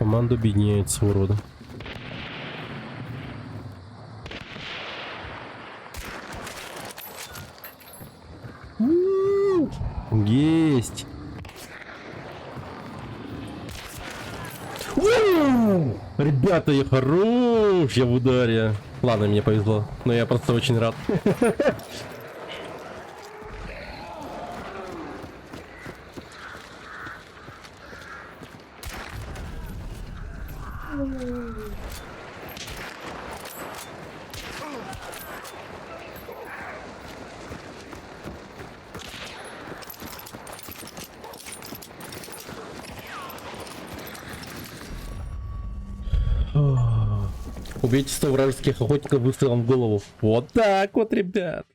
Команда объединяется, уроды. Есть. Ребята, я хорош, я в ударе. Ладно, мне повезло, но я просто очень рад. Убейте 100 вражеских охотников выстрелом в голову. Вот так вот, ребят.